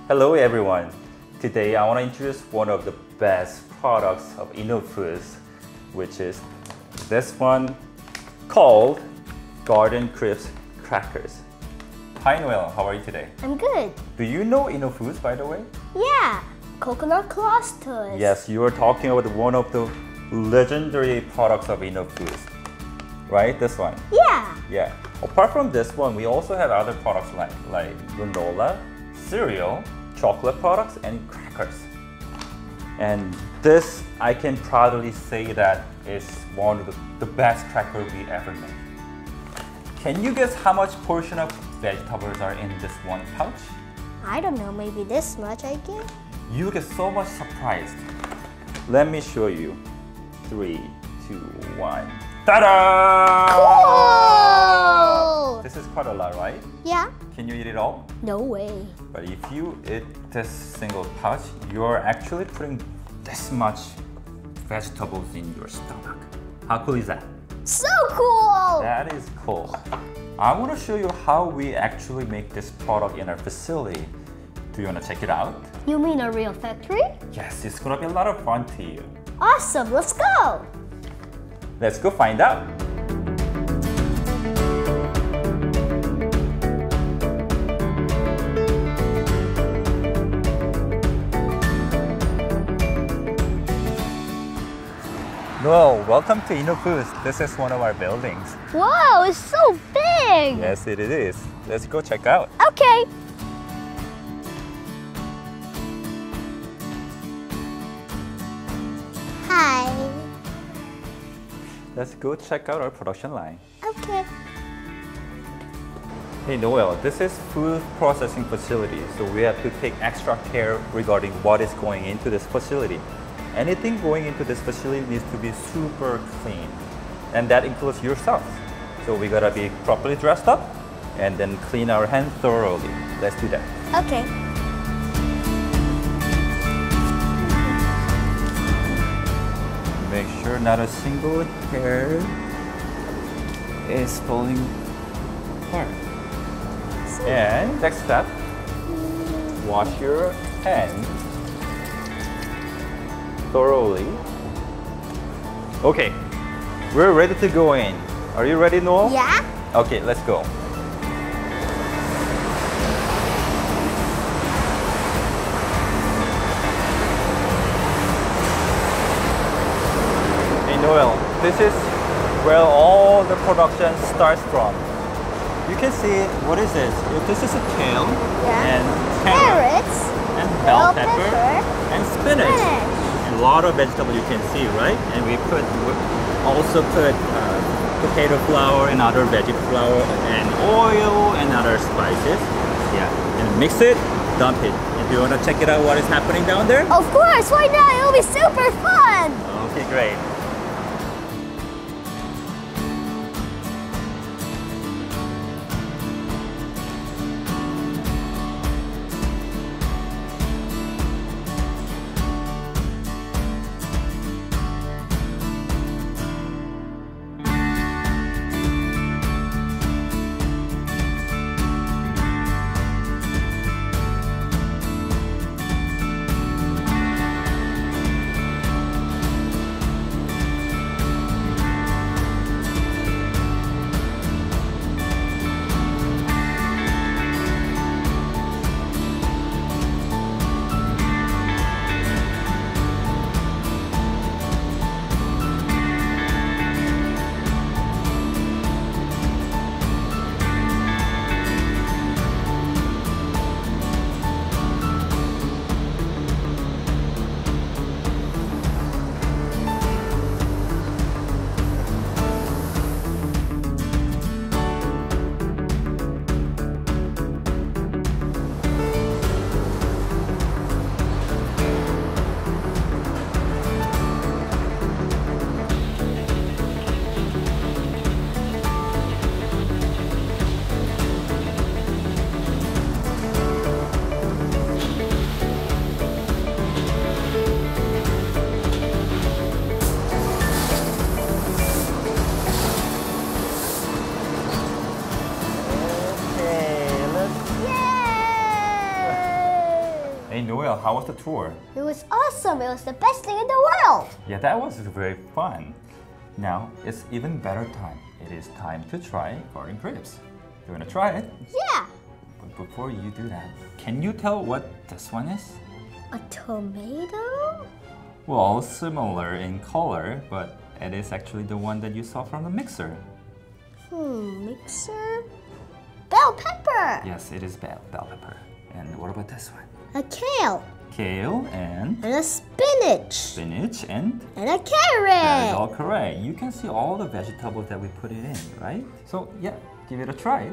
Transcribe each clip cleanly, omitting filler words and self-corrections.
Hello everyone! Today I want to introduce one of the best products of Inno Foods, which is this one called Garden Crisp Crackers. Hi Noel, how are you today? I'm good. Do you know Inno Foods, by the way? Yeah, coconut clusters. Yes, you are talking about one of the legendary products of Inno Foods, right? This one. Yeah. Yeah. Apart from this one, we also have other products like granola, cereal, chocolate products, and crackers. And this, I can proudly say that is one of the best cracker we ever made. Can you guess how much portion of vegetables are in this one pouch? I don't know, maybe this much I guess. You get so much surprised. Let me show you. 3, 2, 1. Ta-da! Cool! This is quite a lot, right? Yeah. Can you eat it all? No way. But if you eat this single pouch, you're actually putting this much vegetables in your stomach. How cool is that? So cool! That is cool. I want to show you how we actually make this product in our facility. Do you want to check it out? You mean a real factory? Yes, it's going to be a lot of fun to you. Awesome, let's go! Let's go find out. Noel, welcome to Inno Foods. This is one of our buildings. Wow, it's so big! Yes, it is. Let's go check out. Okay. Hi. Let's go check out our production line. Okay. Hey Noel, this is food processing facility, so we have to take extra care regarding what is going into this facility. Anything going into this facility needs to be super clean, and that includes yourself. So we gotta be properly dressed up and then clean our hands thoroughly. Let's do that. Okay. Make sure not a single hair is falling apart. And next step, wash your hands thoroughly. Okay, we're ready to go in. Are you ready, Noel? Yeah? Okay, let's go. Hey Noel, this is where all the production starts from. You can see, what is this? This is a kale, Yeah. and Carrots. and bell Bell pepper, pepper, and spinach. spinach. A lot of vegetable you can see, right? And we also put potato flour and other veggie flour and oil and other spices. Yeah, and mix it, dump it. And do you want to check it out what is happening down there? Of course, why not? It'll be super fun! Okay, great. how was the tour? It was awesome. It was the best thing in the world. Yeah, that was very fun. Now, it's even better time. It is time to try garden grapes. You want to try it? Yeah. But before you do that, can you tell what this one is? A tomato? Well, similar in color, but it is actually the one that you saw from the mixer. Mixer? Bell pepper. Yes, it is bell pepper. And what about this one? A kale. Kale and And a spinach. spinach and And a that is carrot. all correct. You can see all the vegetables that we put it in, right? So yeah, give it a try.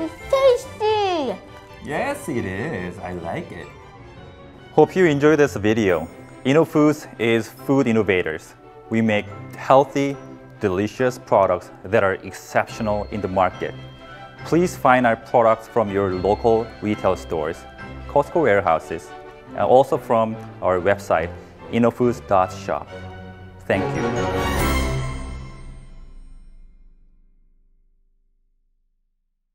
It's tasty. Yes, it is. I like it. Hope you enjoyed this video. Inno Foods is food innovators. We make healthy, delicious products that are exceptional in the market. Please find our products from your local retail stores, Costco warehouses, and also from our website, innofoods.shop. Thank you.